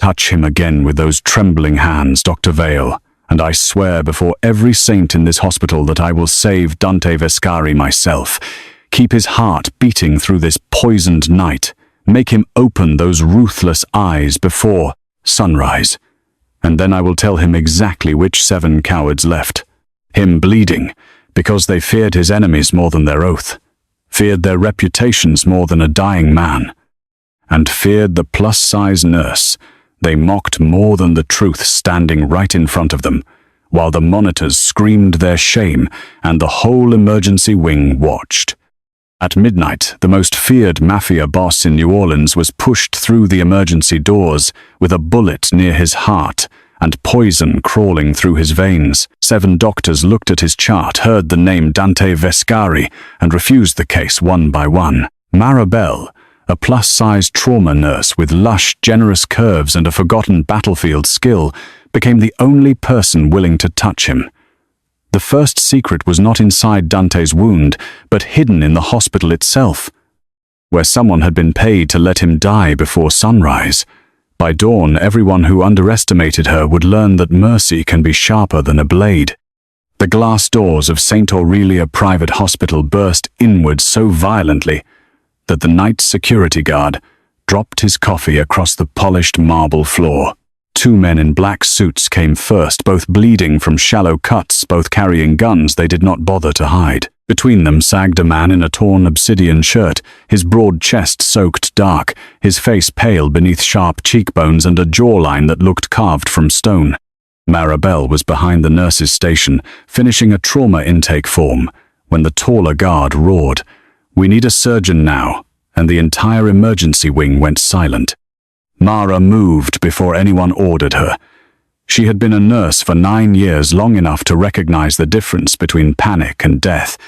Touch him again with those trembling hands, Dr. Vale, and I swear before every saint in this hospital that I will save Dante Vescari myself. Keep his heart beating through this poisoned night. Make him open those ruthless eyes before sunrise. And then I will tell him exactly which 7 cowards left. Him bleeding, because they feared his enemies more than their oath, feared their reputations more than a dying man, and feared the plus-size nurse they mocked more than the truth standing right in front of them, while the monitors screamed their shame and the whole emergency wing watched. At midnight, the most feared Mafia boss in New Orleans was pushed through the emergency doors with a bullet near his heart and poison crawling through his veins. 7 doctors looked at his chart, heard the name Dante Vescari, and refused the case one by one. Maribel, a plus-sized trauma nurse with lush, generous curves and a forgotten battlefield skill, became the only person willing to touch him. The first secret was not inside Dante's wound, but hidden in the hospital itself, where someone had been paid to let him die before sunrise. By dawn, everyone who underestimated her would learn that mercy can be sharper than a blade. The glass doors of St. Aurelia Private Hospital burst inward so violently that the night security guard dropped his coffee across the polished marble floor. 2 men in black suits came first, both bleeding from shallow cuts, both carrying guns they did not bother to hide. Between them sagged a man in a torn obsidian shirt, his broad chest soaked dark, his face pale beneath sharp cheekbones and a jawline that looked carved from stone. Maribel was behind the nurse's station, finishing a trauma intake form, when the taller guard roared, "We need a surgeon now," and the entire emergency wing went silent. Mara moved before anyone ordered her. She had been a nurse for 9 years, long enough to recognize the difference between panic and death,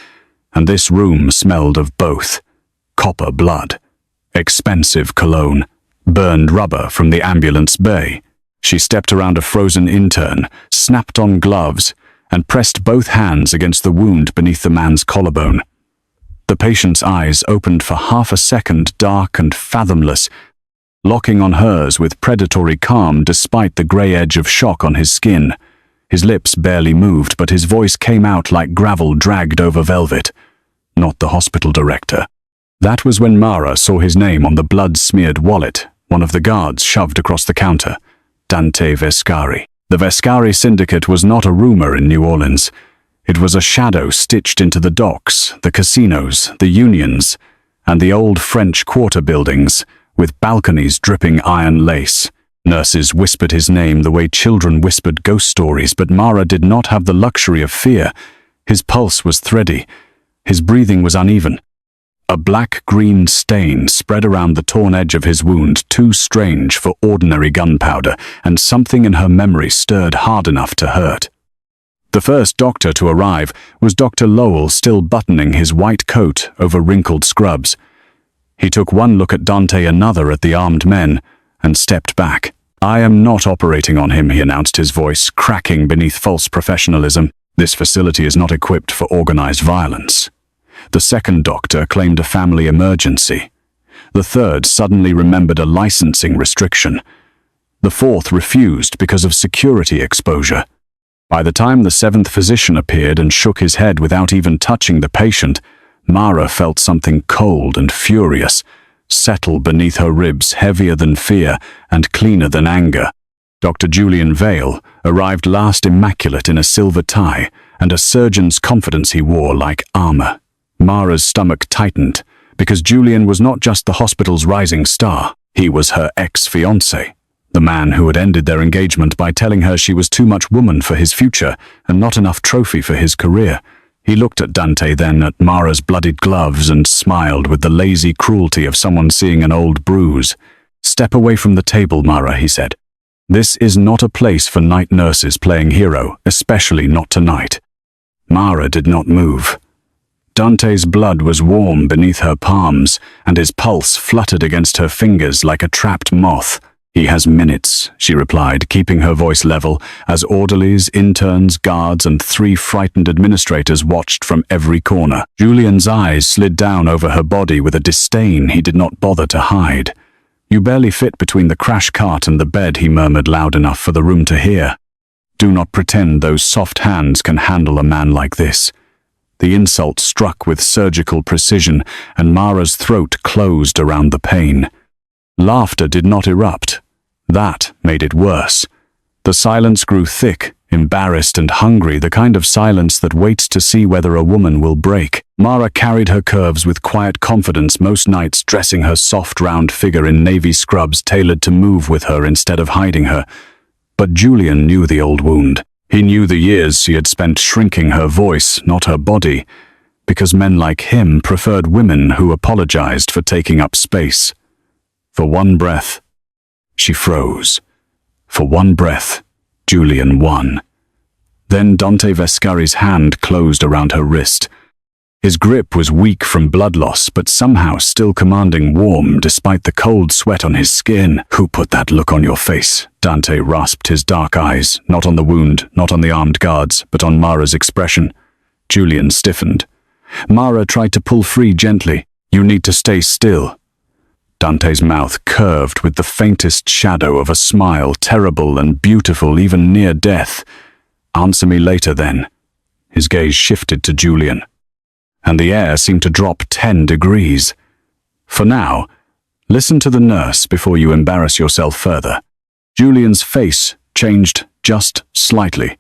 and this room smelled of both. Copper blood, expensive cologne, burned rubber from the ambulance bay. She stepped around a frozen intern, snapped on gloves, and pressed both hands against the wound beneath the man's collarbone. The patient's eyes opened for half a second, dark and fathomless, locking on hers with predatory calm despite the grey edge of shock on his skin. His lips barely moved, but his voice came out like gravel dragged over velvet. Not the hospital director. That was when Mara saw his name on the blood-smeared wallet one of the guards shoved across the counter. Dante Vescari. The Vescari syndicate was not a rumor in New Orleans. It was a shadow stitched into the docks, the casinos, the unions, and the old French quarter buildings, with balconies dripping iron lace. Nurses whispered his name the way children whispered ghost stories, but Mara did not have the luxury of fear. His pulse was thready. His breathing was uneven. A black-green stain spread around the torn edge of his wound, too strange for ordinary gunpowder, and something in her memory stirred hard enough to hurt. The first doctor to arrive was Dr. Lowell, still buttoning his white coat over wrinkled scrubs. He took one look at Dante, another at the armed men, and stepped back. "I am not operating on him," he announced, his voice cracking beneath false professionalism. "This facility is not equipped for organized violence." The second doctor claimed a family emergency. The third suddenly remembered a licensing restriction. The fourth refused because of security exposure. By the time the 7th physician appeared and shook his head without even touching the patient, Mara felt something cold and furious settle beneath her ribs, heavier than fear and cleaner than anger. Dr. Julian Vale arrived last, immaculate in a silver tie and a surgeon's confidence he wore like armor. Mara's stomach tightened, because Julian was not just the hospital's rising star. He was her ex-fiancé, the man who had ended their engagement by telling her she was too much woman for his future and not enough trophy for his career. He looked at Dante, then at Mara's bloodied gloves, and smiled with the lazy cruelty of someone seeing an old bruise. "Step away from the table, Mara," he said. "This is not a place for night nurses playing hero, especially not tonight." Mara did not move. Dante's blood was warm beneath her palms, and his pulse fluttered against her fingers like a trapped moth. "He has minutes," she replied, keeping her voice level, as orderlies, interns, guards, and 3 frightened administrators watched from every corner. Julian's eyes slid down over her body with a disdain he did not bother to hide. You barely fit between the crash cart and the bed, he murmured loud enough for the room to hear. Do not pretend those soft hands can handle a man like this. The insult struck with surgical precision, and Mara's throat closed around the pain. Laughter did not erupt. That made it worse. The silence grew thick, embarrassed and hungry, the kind of silence that waits to see whether a woman will break. Mara carried her curves with quiet confidence most nights, dressing her soft, round figure in navy scrubs tailored to move with her instead of hiding her. But Julian knew the old wound. He knew the years she had spent shrinking her voice, not her body, because men like him preferred women who apologized for taking up space. For one breath, she froze. For one breath, Julian won. Then Dante Vescari's hand closed around her wrist. His grip was weak from blood loss, but somehow still commanding, warm despite the cold sweat on his skin. Who put that look on your face? Dante rasped, his dark eyes, not on the wound, not on the armed guards, but on Mara's expression. Julian stiffened. Mara tried to pull free gently. You need to stay still. Dante's mouth curved with the faintest shadow of a smile, terrible and beautiful even near death. Answer me later, then. His gaze shifted to Julian, and the air seemed to drop 10 degrees. For now, listen to the nurse before you embarrass yourself further. Julian's face changed just slightly.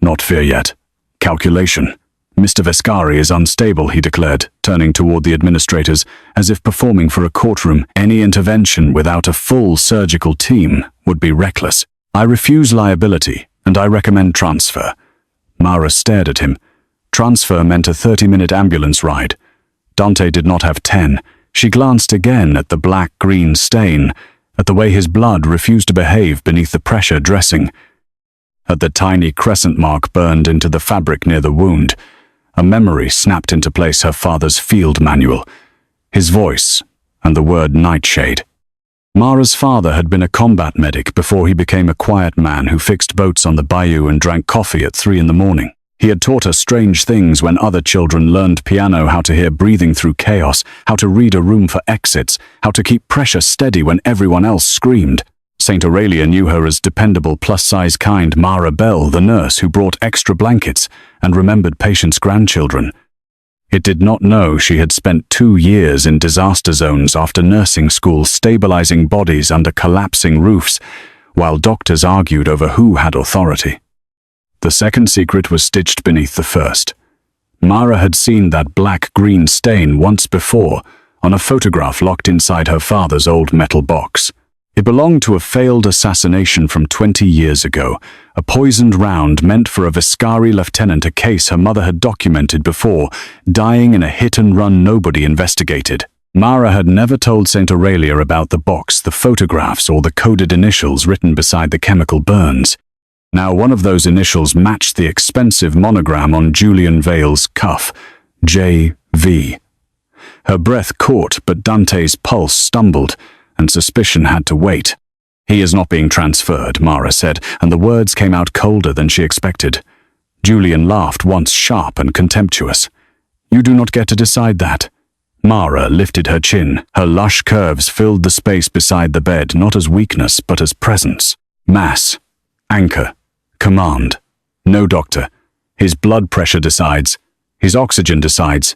Not fear yet. Calculation. Mr. Vescari is unstable, he declared, turning toward the administrators, as if performing for a courtroom. Any intervention without a full surgical team would be reckless. I refuse liability, and I recommend transfer. Mara stared at him. Transfer meant a 30-minute ambulance ride. Dante did not have 10. She glanced again at the black-green stain, at the way his blood refused to behave beneath the pressure dressing, at the tiny crescent mark burned into the fabric near the wound. A memory snapped into place, her father's field manual, his voice, and the word nightshade. Mara's father had been a combat medic before he became a quiet man who fixed boats on the bayou and drank coffee at 3 in the morning. He had taught her strange things when other children learned piano, how to hear breathing through chaos, how to read a room for exits, how to keep pressure steady when everyone else screamed. St. Aurelia knew her as dependable, plus-size kind Mara Bell, the nurse who brought extra blankets and remembered patients' grandchildren. It did not know she had spent 2 years in disaster zones after nursing school, stabilizing bodies under collapsing roofs, while doctors argued over who had authority. The second secret was stitched beneath the first. Mara had seen that black-green stain once before on a photograph locked inside her father's old metal box. It belonged to a failed assassination from 20 years ago, a poisoned round meant for a Vescari lieutenant, a case her mother had documented before, dying in a hit-and-run nobody investigated. Mara had never told St. Aurelia about the box, the photographs, or the coded initials written beside the chemical burns. Now one of those initials matched the expensive monogram on Julian Vale's cuff, J.V. Her breath caught, but Dante's pulse stumbled, and suspicion had to wait. He is not being transferred, Mara said, and the words came out colder than she expected. Julian laughed, once sharp and contemptuous. You do not get to decide that. Mara lifted her chin. Her lush curves filled the space beside the bed, not as weakness, but as presence. Mass. Anchor. Command. No doctor. His blood pressure decides. His oxygen decides.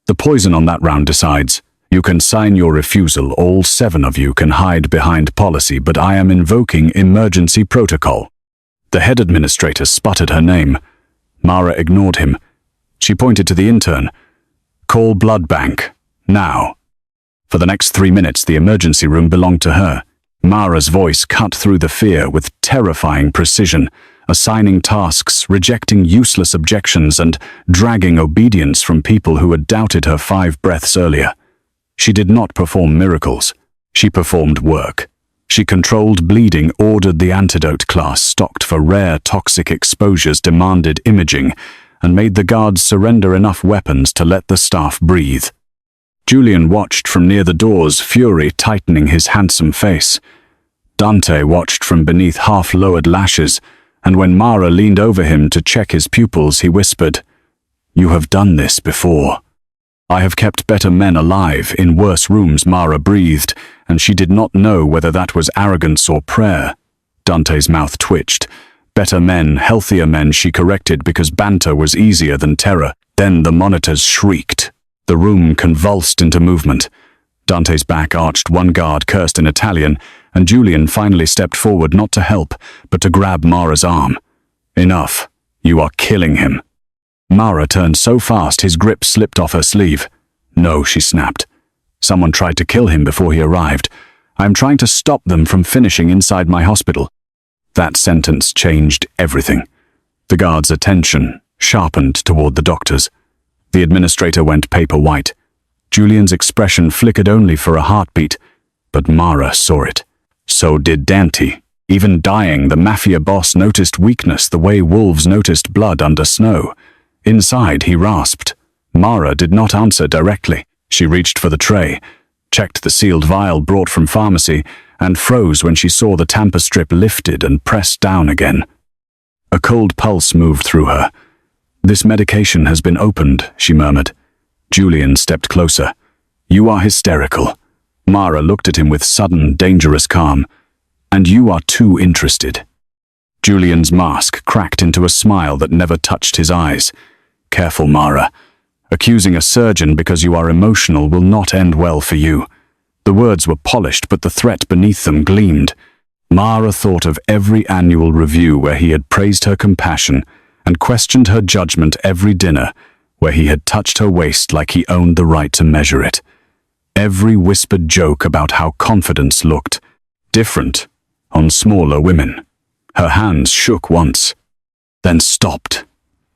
The poison on that round decides. You can sign your refusal, all 7 of you can hide behind policy, but I am invoking emergency protocol. The head administrator sputtered her name. Mara ignored him. She pointed to the intern. Call blood bank. Now. For the next 3 minutes, the emergency room belonged to her. Mara's voice cut through the fear with terrifying precision, assigning tasks, rejecting useless objections, and dragging obedience from people who had doubted her 5 breaths earlier. She did not perform miracles. She performed work. She controlled bleeding, ordered the antidote class stocked for rare toxic exposures, demanded imaging, and made the guards surrender enough weapons to let the staff breathe. Julian watched from near the doors, fury tightening his handsome face. Dante watched from beneath half-lowered lashes, and when Mara leaned over him to check his pupils, he whispered, "You have done this before." I have kept better men alive in worse rooms, Mara breathed, and she did not know whether that was arrogance or prayer. Dante's mouth twitched. Better men, healthier men, she corrected because banter was easier than terror. Then the monitors shrieked. The room convulsed into movement. Dante's back arched, one guard cursed in Italian, and Julian finally stepped forward not to help, but to grab Mara's arm. Enough. You are killing him. Mara turned so fast his grip slipped off her sleeve. No, she snapped. Someone tried to kill him before he arrived. I am trying to stop them from finishing inside my hospital. That sentence changed everything. The guard's attention sharpened toward the doctors. The administrator went paper white. Julian's expression flickered only for a heartbeat, but Mara saw it. So did Dante. Even dying, the Mafia boss noticed weakness the way wolves noticed blood under snow. Inside, he rasped. Mara did not answer directly. She reached for the tray, checked the sealed vial brought from pharmacy, and froze when she saw the tamper strip lifted and pressed down again. A cold pulse moved through her. This medication has been opened, she murmured. Julian stepped closer. You are hysterical. Mara looked at him with sudden, dangerous calm. And you are too interested. Julian's mask cracked into a smile that never touched his eyes. Careful, Mara. Accusing a surgeon because you are emotional will not end well for you. The words were polished, but the threat beneath them gleamed. Mara thought of every annual review where he had praised her compassion and questioned her judgment every dinner, where he had touched her waist like he owned the right to measure it. Every whispered joke about how confidence looked different on smaller women. Her hands shook once, then stopped.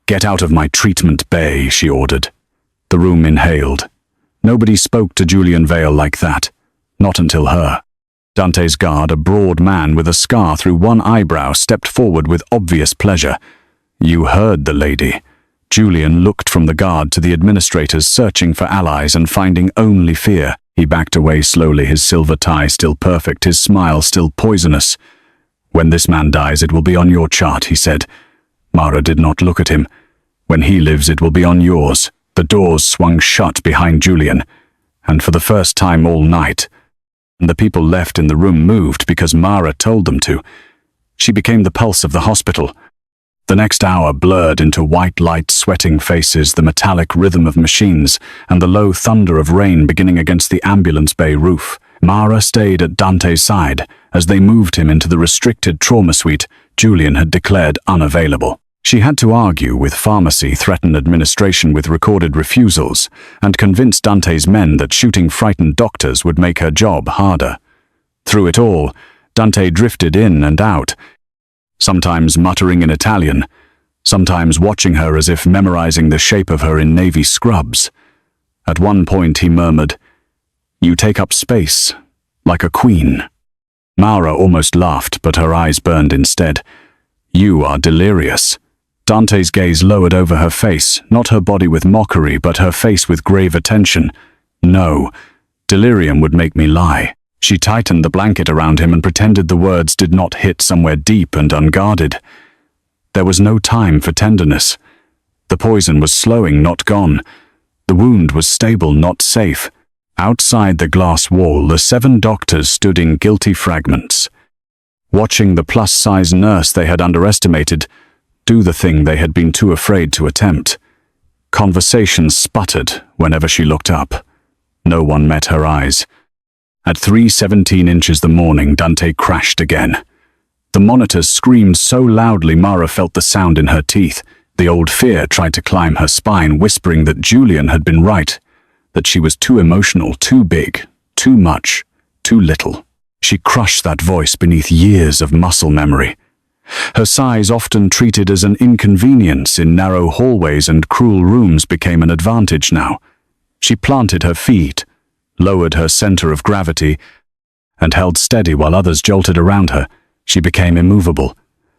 Get out of my treatment bay, she ordered. The room inhaled. Nobody spoke to Julian Vale like that. Not until her. Dante's guard, a broad man with a scar through one eyebrow, stepped forward with obvious pleasure. You heard the lady. Julian looked from the guard to the administrators, searching for allies and finding only fear. He backed away slowly, his silver tie still perfect, his smile still poisonous. When this man dies, it will be on your chart, he said. Mara did not look at him. When he lives, it will be on yours. The doors swung shut behind Julian, and for the first time all night, the people left in the room moved because Mara told them to. She became the pulse of the hospital. The next hour blurred into white light, sweating faces, the metallic rhythm of machines, and the low thunder of rain beginning against the ambulance bay roof. Mara stayed at Dante's side as they moved him into the restricted trauma suite Julian had declared unavailable. She had to argue with pharmacy, threaten administration with recorded refusals, and convince Dante's men that shooting frightened doctors would make her job harder. Through it all, Dante drifted in and out, sometimes muttering in Italian, sometimes watching her as if memorizing the shape of her in navy scrubs. At one point he murmured, "You take up space, like a queen." Mara almost laughed, but her eyes burned instead. "You are delirious." Dante's gaze lowered over her face, not her body with mockery, but her face with grave attention. "No, delirium would make me lie." She tightened the blanket around him and pretended the words did not hit somewhere deep and unguarded. There was no time for tenderness. The poison was slowing, not gone. The wound was stable, not safe. Outside the glass wall, the 7 doctors stood in guilty fragments, watching the plus-size nurse they had underestimated do the thing they had been too afraid to attempt. Conversation sputtered whenever she looked up. No one met her eyes. At 3:17 inches the morning, Dante crashed again. The monitors screamed so loudly Mara felt the sound in her teeth. The old fear tried to climb her spine, whispering that Julian had been right, that she was too emotional, too big, too much, too little. She crushed that voice beneath years of muscle memory. Her size, often treated as an inconvenience in narrow hallways and cruel rooms, became an advantage now. She planted her feet, lowered her center of gravity, and held steady while others jolted around her. She became immovable.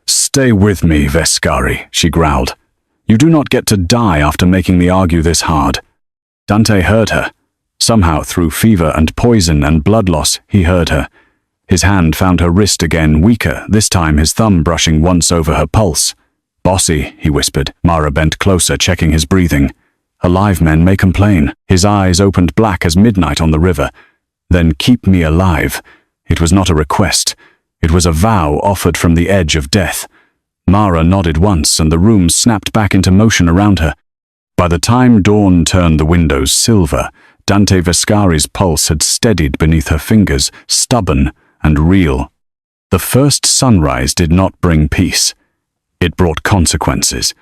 "Stay with me, Vescari," she growled. "You do not get to die after making me argue this hard." Dante heard her. Somehow, through fever and poison and blood loss, he heard her. His hand found her wrist again, weaker, this time his thumb brushing once over her pulse. "Bossy," he whispered. Mara bent closer, checking his breathing. Alive men may complain. His eyes opened black as midnight on the river. Then keep me alive. It was not a request. It was a vow offered from the edge of death. Mara nodded once, and the room snapped back into motion around her. By the time dawn turned the windows silver, Dante Vescari's pulse had steadied beneath her fingers, stubborn and real. The first sunrise did not bring peace. It brought consequences.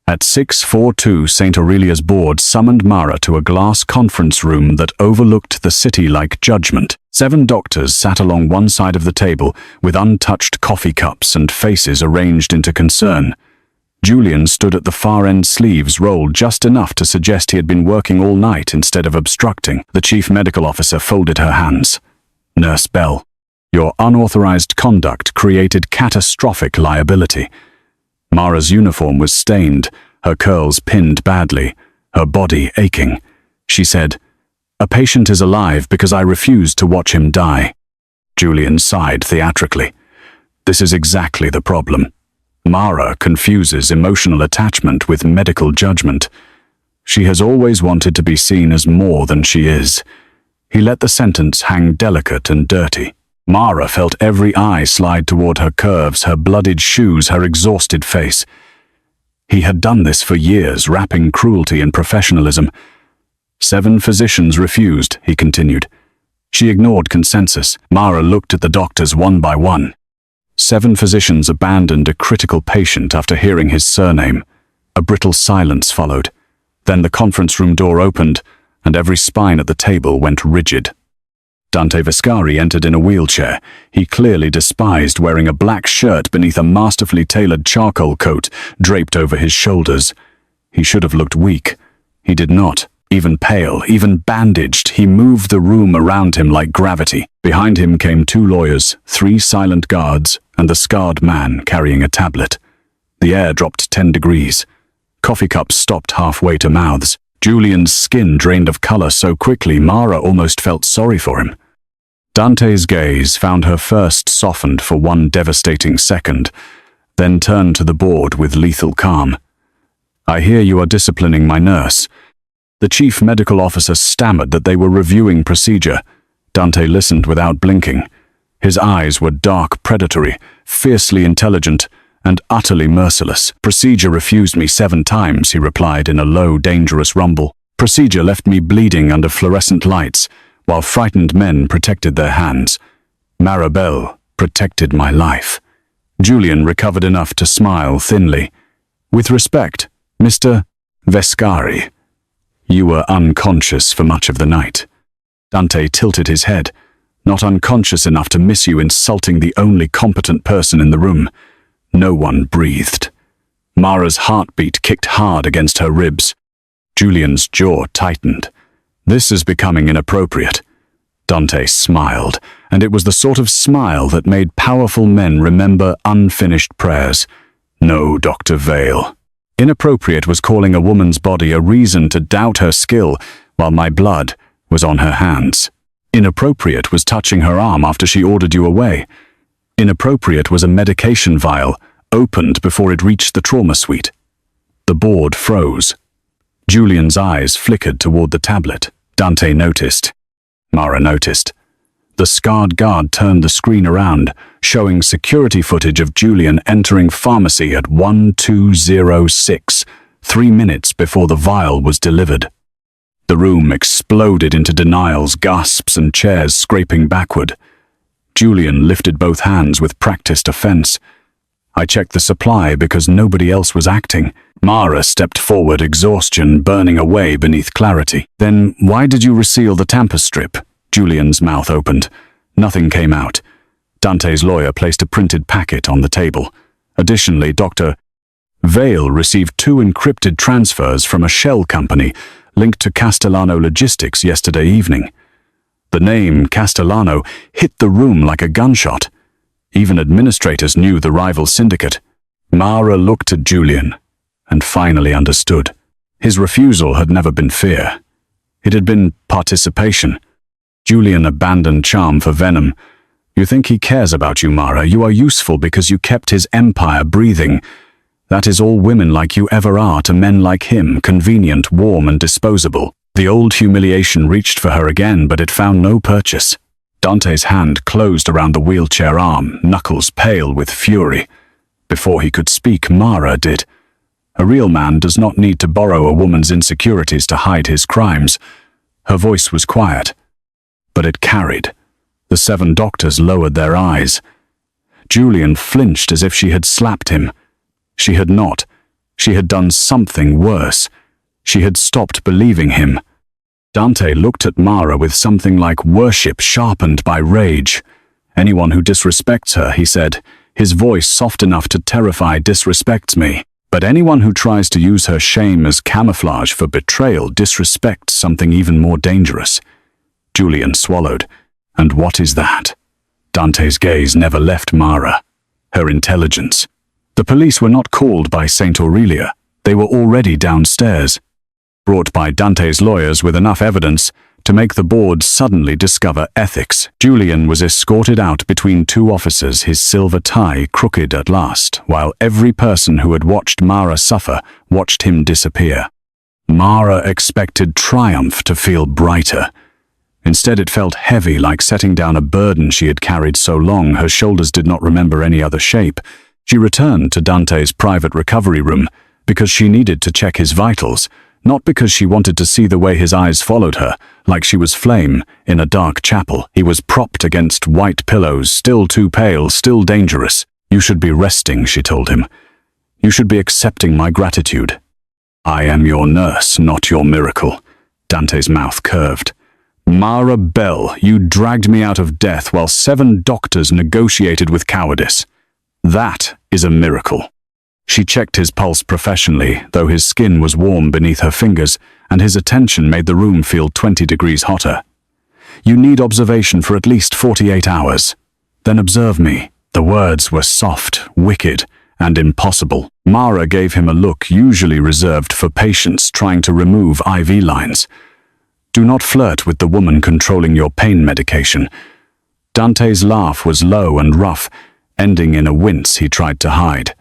At 642, St. Aurelia's board summoned Mara to a glass conference room that overlooked the city like judgment. 7 doctors sat along one side of the table with untouched coffee cups and faces arranged into concern. Julian stood at the far end, sleeves rolled just enough to suggest he had been working all night instead of obstructing. The chief medical officer folded her hands. Nurse Bell, your unauthorized conduct created catastrophic liability. Mara's uniform was stained, her curls pinned badly, her body aching. She said, "A patient is alive because I refuse to watch him die." Julian sighed theatrically. This is exactly the problem. Mara confuses emotional attachment with medical judgment. She has always wanted to be seen as more than she is. He let the sentence hang delicate and dirty. Mara felt every eye slide toward her curves, her bloodied shoes, her exhausted face. He had done this for years, wrapping cruelty in professionalism. 7 physicians refused, he continued. She ignored consensus. Mara looked at the doctors one by one. 7 physicians abandoned a critical patient after hearing his surname. A brittle silence followed. Then the conference room door opened, and every spine at the table went rigid. Dante Vescari entered in a wheelchair. He clearly despised wearing a black shirt beneath a masterfully tailored charcoal coat draped over his shoulders. He should have looked weak. He did not. Even pale, even bandaged, he moved the room around him like gravity. Behind him came 2 lawyers, 3 silent guards, and the scarred man carrying a tablet. The air dropped 10 degrees. Coffee cups stopped halfway to mouths. Julian's skin drained of color so quickly Mara almost felt sorry for him. Dante's gaze found her first softened for one devastating second, then turned to the board with lethal calm. "I hear you are disciplining my nurse." The chief medical officer stammered that they were reviewing procedure. Dante listened without blinking. His eyes were dark, predatory, fiercely intelligent, and utterly merciless. "Procedure refused me 7 times, he replied in a low, dangerous rumble. "Procedure left me bleeding under fluorescent lights, while frightened men protected their hands. Marabelle protected my life." Julian recovered enough to smile thinly. "With respect, Mr. Vescari, you were unconscious for much of the night." Dante tilted his head. "Not unconscious enough to miss you insulting the only competent person in the room." No one breathed. Mara's heartbeat kicked hard against her ribs. Julian's jaw tightened. "This is becoming inappropriate." Dante smiled, and it was the sort of smile that made powerful men remember unfinished prayers. "No, Dr. Vale. Inappropriate was calling a woman's body a reason to doubt her skill while my blood was on her hands. Inappropriate was touching her arm after she ordered you away. Inappropriate was a medication vial opened before it reached the trauma suite." The board froze. Julian's eyes flickered toward the tablet. Dante noticed. Mara noticed. The scarred guard turned the screen around, showing security footage of Julian entering pharmacy at 1206, 3 minutes before the vial was delivered. The room exploded into denials, gasps, and chairs scraping backward. Julian lifted both hands with practiced offense. "I checked the supply because nobody else was acting." Mara stepped forward, exhaustion burning away beneath clarity. "Then why did you reseal the tamper strip?" Julian's mouth opened. Nothing came out. Dante's lawyer placed a printed packet on the table. Additionally, Dr. Vale received 2 encrypted transfers from a shell company linked to Castellano Logistics yesterday evening. The name Castellano hit the room like a gunshot. Even administrators knew the rival syndicate. Mara looked at Julian and finally understood. His refusal had never been fear. It had been participation. Julian abandoned charm for venom. "You think he cares about you, Mara. You are useful because you kept his empire breathing. That is all women like you ever are to men like him, convenient, warm, and disposable. The old humiliation reached for her again, but it found no purchase. Dante's hand closed around the wheelchair arm, knuckles pale with fury. Before he could speak, Mara did. A real man does not need to borrow a woman's insecurities to hide his crimes. Her voice was quiet, but it carried. The 7 doctors lowered their eyes. Julian flinched as if she had slapped him. She had not. She had done something worse. She had stopped believing him. Dante looked at Mara with something like worship sharpened by rage. Anyone who disrespects her, he said, his voice soft enough to terrify, disrespects me. But anyone who tries to use her shame as camouflage for betrayal disrespects something even more dangerous. Julian swallowed. And what is that? Dante's gaze never left Mara. Her intelligence. The police were not called by Saint Aurelia. They were already downstairs, brought by Dante's lawyers with enough evidence to make the board suddenly discover ethics. Julian was escorted out between 2 officers, his silver tie crooked at last, while every person who had watched Mara suffer watched him disappear. Mara expected triumph to feel brighter. Instead, it felt heavy, like setting down a burden she had carried so long her shoulders did not remember any other shape. She returned to Dante's private recovery room because she needed to check his vitals, not because she wanted to see the way his eyes followed her, like she was flame in a dark chapel. He was propped against white pillows, still too pale, still dangerous. You should be resting, she told him. You should be accepting my gratitude. I am your nurse, not your miracle. Dante's mouth curved. Mara Bell, you dragged me out of death while 7 doctors negotiated with cowardice. That is a miracle. She checked his pulse professionally, though his skin was warm beneath her fingers, and his attention made the room feel 20 degrees hotter. You need observation for at least 48 hours. Then observe me. The words were soft, wicked, and impossible. Mara gave him a look usually reserved for patients trying to remove IV lines. Do not flirt with the woman controlling your pain medication. Dante's laugh was low and rough, ending in a wince he tried to hide.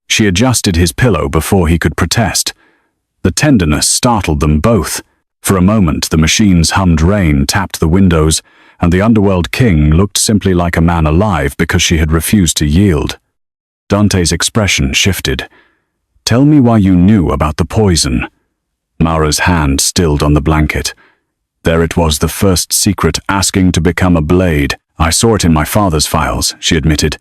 She adjusted his pillow before he could protest. The tenderness startled them both. For a moment, the machines hummed rain, tapped the windows, and the underworld king looked simply like a man alive because she had refused to yield. Dante's expression shifted. Tell me why you knew about the poison. Mara's hand stilled on the blanket. There it was, the first secret, asking to become a blade. I saw it in my father's files, she admitted.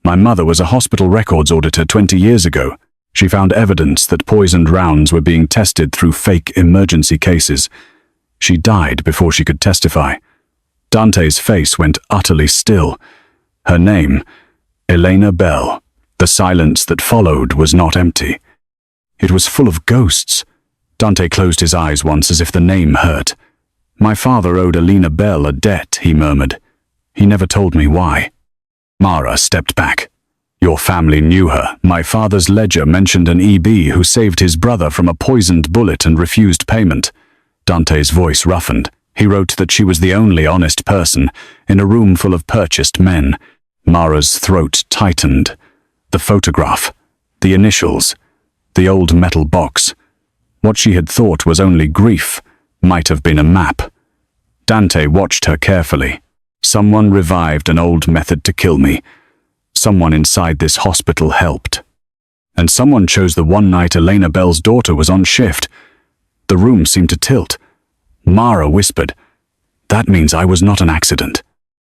My mother was a hospital records auditor 20 years ago. She found evidence that poisoned rounds were being tested through fake emergency cases. She died before she could testify. Dante's face went utterly still. Her name, Elena Bell. The silence that followed was not empty. It was full of ghosts. Dante closed his eyes once as if the name hurt. My father owed Elena Bell a debt, he murmured. He never told me why. Mara stepped back. Your family knew her. My father's ledger mentioned an EB who saved his brother from a poisoned bullet and refused payment. Dante's voice roughened. He wrote that she was the only honest person in a room full of purchased men. Mara's throat tightened. The photograph, the initials, the old metal box. What she had thought was only grief might have been a map. Dante watched her carefully. Someone revived an old method to kill me. Someone inside this hospital helped. And someone chose the one night Elena Bell's daughter was on shift. The room seemed to tilt. Mara whispered, "That means I was not an accident."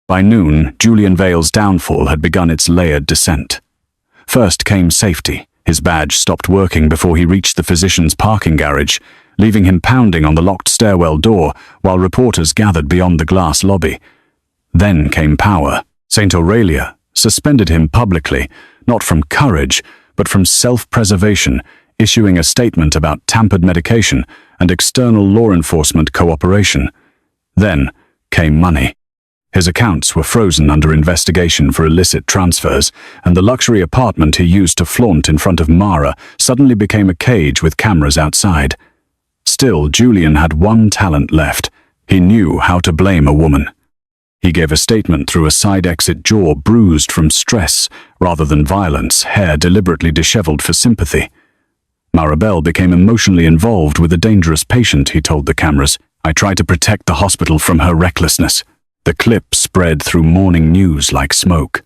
By noon, Julian Vale's downfall had begun its layered descent. First came safety. His badge stopped working before he reached the physician's parking garage, leaving him pounding on the locked stairwell door while reporters gathered beyond the glass lobby. Then came power. Saint Aurelia suspended him publicly, not from courage, but from self-preservation, issuing a statement about tampered medication and external law enforcement cooperation. Then came money. His accounts were frozen under investigation for illicit transfers, and the luxury apartment he used to flaunt in front of Mara suddenly became a cage with cameras outside. Still, Julian had one talent left. He knew how to blame a woman. He gave a statement through a side exit jaw bruised from stress rather than violence, hair deliberately disheveled for sympathy. Maribel became emotionally involved with a dangerous patient, he told the cameras. I tried to protect the hospital from her recklessness. The clip spread through morning news like smoke.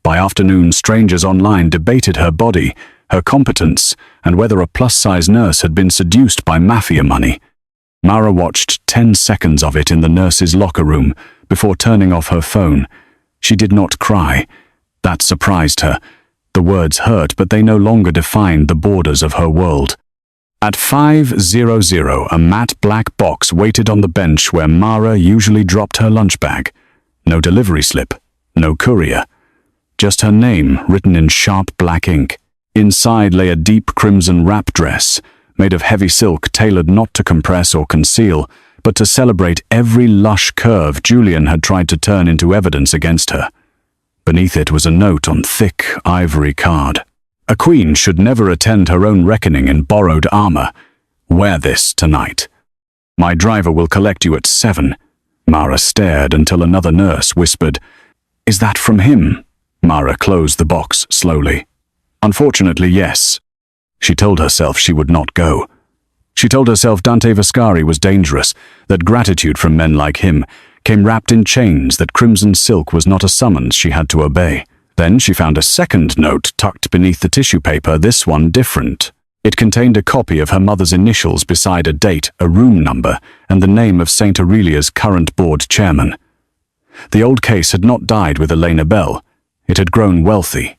By afternoon, strangers online debated her body, her competence, and whether a plus-size nurse had been seduced by Mafia money. Mara watched 10 seconds of it in the nurse's locker room before turning off her phone. She did not cry. That surprised her. The words hurt, but they no longer defined the borders of her world. At 5:00, a matte black box waited on the bench where Mara usually dropped her lunch bag. No delivery slip, no courier. Just her name written in sharp black ink. Inside lay a deep crimson wrap dress, made of heavy silk tailored not to compress or conceal, but to celebrate every lush curve Julian had tried to turn into evidence against her. Beneath it was a note on thick ivory card. A queen should never attend her own reckoning in borrowed armor. Wear this tonight. My driver will collect you at 7. Mara stared until another nurse whispered, Is that from him? Mara closed the box slowly. Unfortunately, yes. She told herself she would not go. She told herself Dante Vascari was dangerous, that gratitude from men like him came wrapped in chains, that crimson silk was not a summons she had to obey. Then she found a second note tucked beneath the tissue paper, this one different. It contained a copy of her mother's initials beside a date, a room number, and the name of St. Aurelia's current board chairman. The old case had not died with Elena Bell. It had grown wealthy.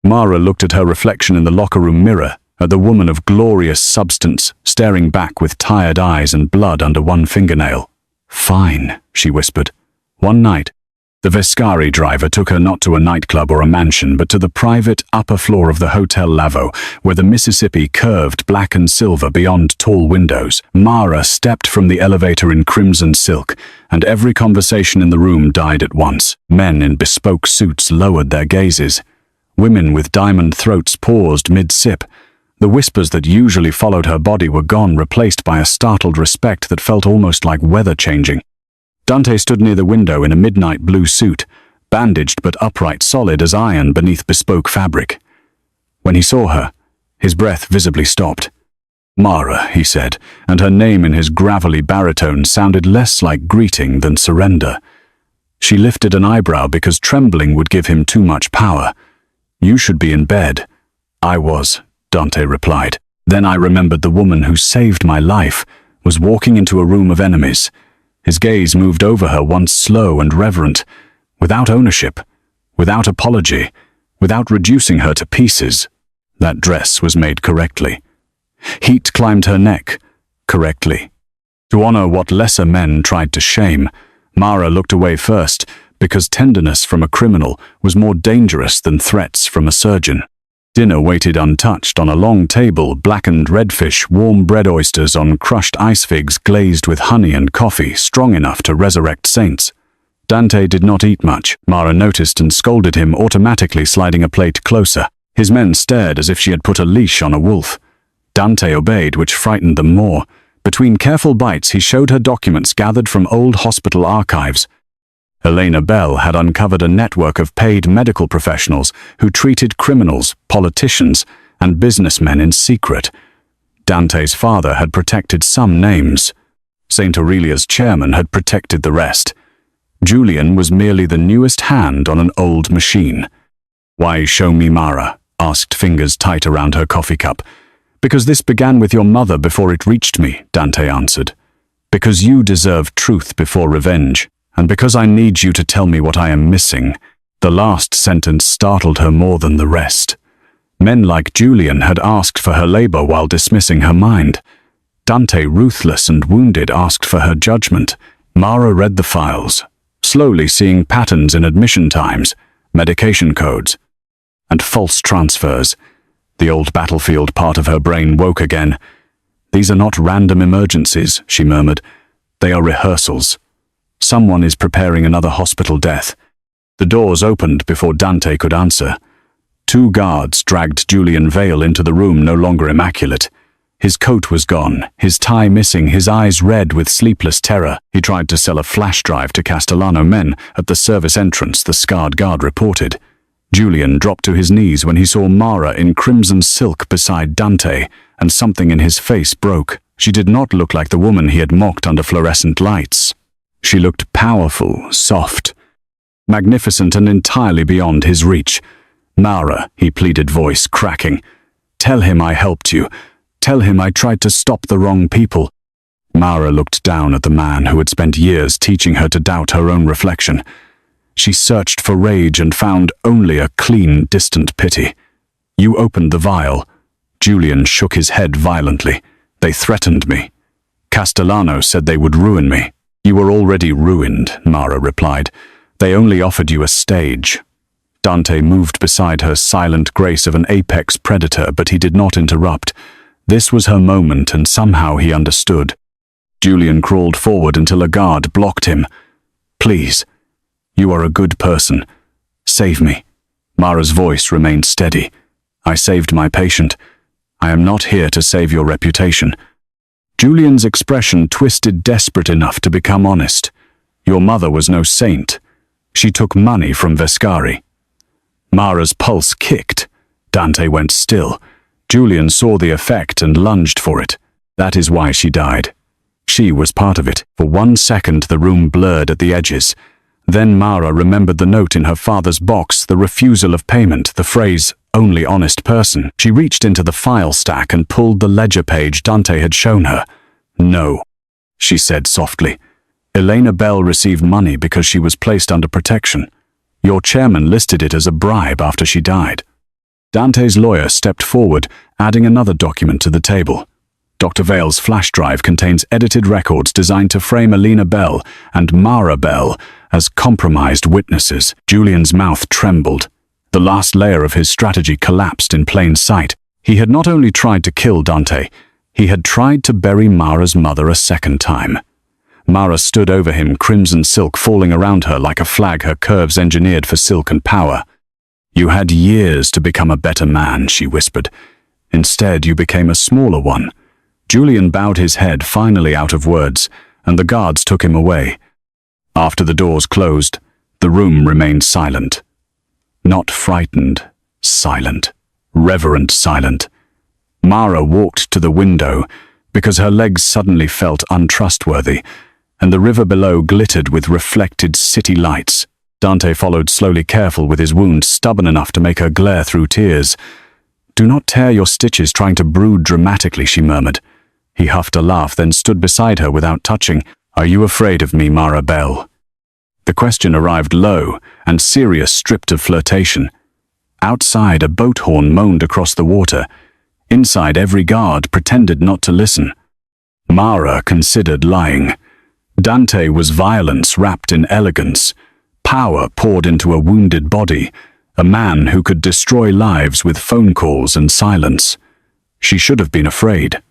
Mara looked at her reflection in the locker room mirror, at the woman of glorious substance, staring back with tired eyes and blood under one fingernail. Fine, she whispered. One night, the Vascari driver took her not to a nightclub or a mansion, but to the private upper floor of the Hotel Lavo, where the Mississippi curved black and silver beyond tall windows. Mara stepped from the elevator in crimson silk, and every conversation in the room died at once. Men in bespoke suits lowered their gazes. Women with diamond throats paused mid-sip. The whispers that usually followed her body were gone, replaced by a startled respect that felt almost like weather changing. Dante stood near the window in a midnight blue suit, bandaged but upright, solid as iron beneath bespoke fabric. When he saw her, his breath visibly stopped. Mara, he said, and her name in his gravelly baritone sounded less like greeting than surrender. She lifted an eyebrow because trembling would give him too much power. You should be in bed. I was, Dante replied. Then I remembered the woman who saved my life was walking into a room of enemies. His gaze moved over her, once slow and reverent, without ownership, without apology, without reducing her to pieces. That dress was made correctly. Heat climbed her neck, correctly. To honor what lesser men tried to shame, Mara looked away first, because tenderness from a criminal was more dangerous than threats from a surgeon. Dinner waited untouched on a long table, blackened redfish, warm bread oysters on crushed ice figs glazed with honey and coffee strong enough to resurrect saints. Dante did not eat much. Mara noticed and scolded him, automatically sliding a plate closer. His men stared as if she had put a leash on a wolf. Dante obeyed, which frightened them more. Between careful bites, he showed her documents gathered from old hospital archives. Elena Bell had uncovered a network of paid medical professionals who treated criminals, politicians, and businessmen in secret. Dante's father had protected some names. St. Aurelia's chairman had protected the rest. Julian was merely the newest hand on an old machine. Why show me Mara? Asked, fingers tight around her coffee cup. Because this began with your mother before it reached me, Dante answered. Because you deserve truth before revenge. And because I need you to tell me what I am missing. The last sentence startled her more than the rest. Men like Julian had asked for her labor while dismissing her mind. Dante, ruthless and wounded, asked for her judgment. Mara read the files, slowly seeing patterns in admission times, medication codes, and false transfers. The old battlefield part of her brain woke again. These are not random emergencies, she murmured. They are rehearsals. Someone is preparing another hospital death. The doors opened before Dante could answer. 2 guards dragged Julian Vale into the room, no longer immaculate. His coat was gone, his tie missing, his eyes red with sleepless terror. He tried to sell a flash drive to Castellano men. At the service entrance, the scarred guard reported. Julian dropped to his knees when he saw Mara in crimson silk beside Dante, and something in his face broke. She did not look like the woman he had mocked under fluorescent lights. She looked powerful, soft, magnificent, and entirely beyond his reach. "Mara," he pleaded, voice cracking. "Tell him I helped you. Tell him I tried to stop the wrong people." Mara looked down at the man who had spent years teaching her to doubt her own reflection. She searched for rage and found only a clean, distant pity. "You opened the vial." Julian shook his head violently. "They threatened me. Castellano said they would ruin me." "You were already ruined," Mara replied. "They only offered you a stage." Dante moved beside her, silent grace of an apex predator, but he did not interrupt. This was her moment, and somehow he understood. Julian crawled forward until a guard blocked him. "Please, you are a good person. Save me." Mara's voice remained steady. "I saved my patient. I am not here to save your reputation." Julian's expression twisted, desperate enough to become honest. "Your mother was no saint. She took money from Vescari." Mara's pulse kicked. Dante went still. Julian saw the effect and lunged for it. "That is why she died. She was part of it." For 1 second the room blurred at the edges. Then Mara remembered the note in her father's box, the refusal of payment, the phrase, "only honest person." She reached into the file stack and pulled the ledger page Dante had shown her. "No," she said softly. "Elena Bell received money because she was placed under protection. Your chairman listed it as a bribe after she died." Dante's lawyer stepped forward, adding another document to the table. Dr. Vale's flash drive contains edited records designed to frame Elena Bell and Mara Bell as compromised witnesses. Julian's mouth trembled. The last layer of his strategy collapsed in plain sight. He had not only tried to kill Dante, he had tried to bury Mara's mother a second time. Mara stood over him, crimson silk falling around her like a flag, her curves engineered for silk and power. "You had years to become a better man," she whispered. "Instead, you became a smaller one." Julian bowed his head, finally out of words, and the guards took him away. After the doors closed, the room remained silent. Not frightened, silent, reverent silent. Mara walked to the window because her legs suddenly felt untrustworthy, and the river below glittered with reflected city lights. Dante followed slowly, careful with his wound, stubborn enough to make her glare through tears. "Do not tear your stitches trying to brood dramatically," she murmured. He huffed a laugh, then stood beside her without touching. "Are you afraid of me, Mara Bell?" The question arrived low and serious, stripped of flirtation. Outside, a boat horn moaned across the water. Inside, every guard pretended not to listen. Mara considered lying. Dante was violence wrapped in elegance. Power poured into a wounded body, a man who could destroy lives with phone calls and silence. She should have been afraid.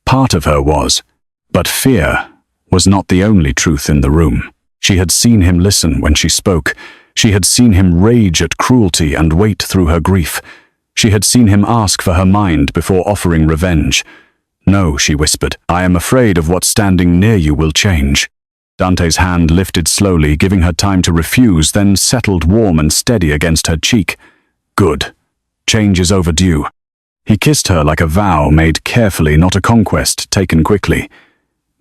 Part of her was. But fear was not the only truth in the room. She had seen him listen when she spoke. She had seen him rage at cruelty and wait through her grief. She had seen him ask for her mind before offering revenge. "No," she whispered, "I am afraid of what standing near you will change." Dante's hand lifted slowly, giving her time to refuse, then settled warm and steady against her cheek. "Good. Change is overdue." He kissed her like a vow made carefully, not a conquest taken quickly.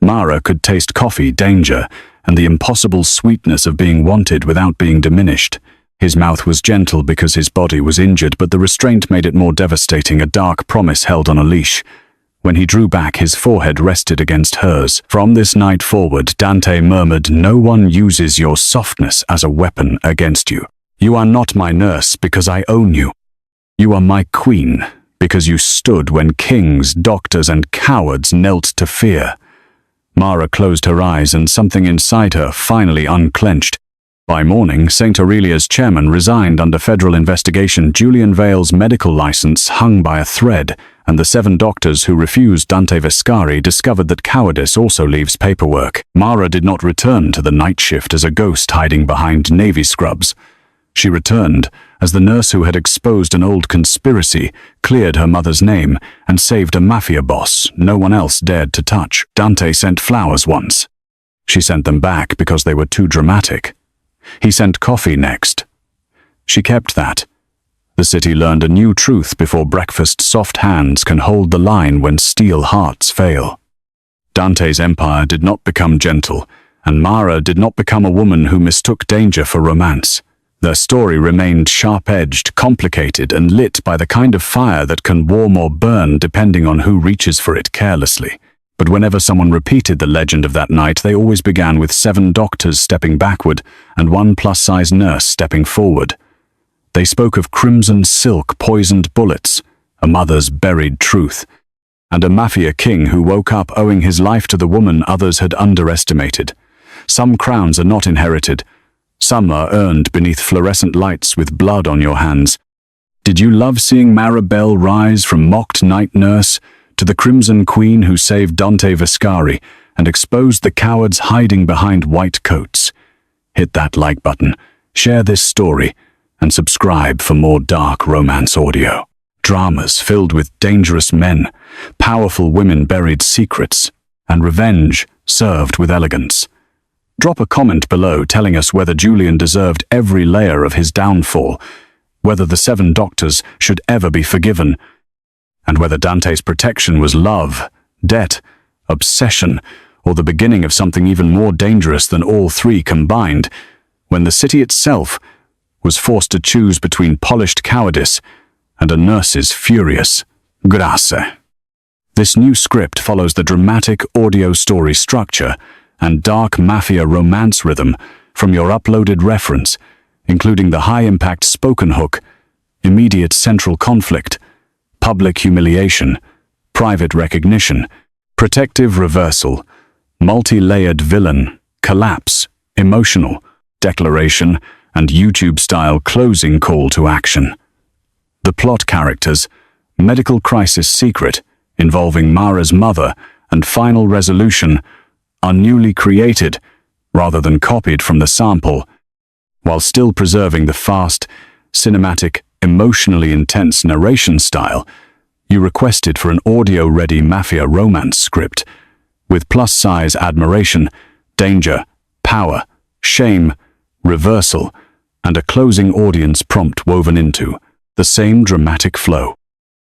Mara could taste coffee, danger, and the impossible sweetness of being wanted without being diminished. His mouth was gentle because his body was injured, but the restraint made it more devastating, a dark promise held on a leash. When he drew back, his forehead rested against hers. From this night forward, Dante murmured, "No one uses your softness as a weapon against you. You are not my nurse because I own you. You are my queen because you stood when kings, doctors, and cowards knelt to fear." Mara closed her eyes, and something inside her finally unclenched. By morning, St. Aurelia's chairman resigned under federal investigation. Julian Vale's medical license hung by a thread, and the 7 doctors who refused Dante Vescari discovered that cowardice also leaves paperwork. Mara did not return to the night shift as a ghost hiding behind navy scrubs. She returned as the nurse who had exposed an old conspiracy cleared her mother's name and saved a Mafia boss no one else dared to touch. Dante sent flowers once. She sent them back because they were too dramatic. He sent coffee next. She kept that. The city learned a new truth before breakfast: soft hands can hold the line when steel hearts fail. Dante's empire did not become gentle, and Mara did not become a woman who mistook danger for romance. Their story remained sharp-edged, complicated, and lit by the kind of fire that can warm or burn depending on who reaches for it carelessly. But whenever someone repeated the legend of that night, they always began with 7 doctors stepping backward and 1 plus-size nurse stepping forward. They spoke of crimson silk poisoned bullets, a mother's buried truth, and a Mafia king who woke up owing his life to the woman others had underestimated. Some crowns are not inherited. Some are earned beneath fluorescent lights with blood on your hands. Did you love seeing Maribel rise from mocked night nurse to the Crimson Queen who saved Dante Vescari and exposed the cowards hiding behind white coats? Hit that like button, share this story, and subscribe for more dark romance audio. Dramas filled with dangerous men, powerful women buried secrets, and revenge served with elegance. Drop a comment below telling us whether Julian deserved every layer of his downfall, whether the 7 doctors should ever be forgiven, and whether Dante's protection was love, debt, obsession, or the beginning of something even more dangerous than all 3 combined, when the city itself was forced to choose between polished cowardice and a nurse's furious grace. This new script follows the dramatic audio story structure and dark Mafia romance rhythm from your uploaded reference, including the high-impact spoken hook, immediate central conflict, public humiliation, private recognition, protective reversal, multi-layered villain, collapse, emotional, declaration, and YouTube-style closing call to action. The plot characters, medical crisis secret involving Mara's mother, and final resolution are newly created rather than copied from the sample, while still preserving the fast, cinematic, emotionally intense narration style you requested for an audio-ready Mafia romance script, with plus-size admiration, danger, power, shame, reversal, and a closing audience prompt woven into the same dramatic flow.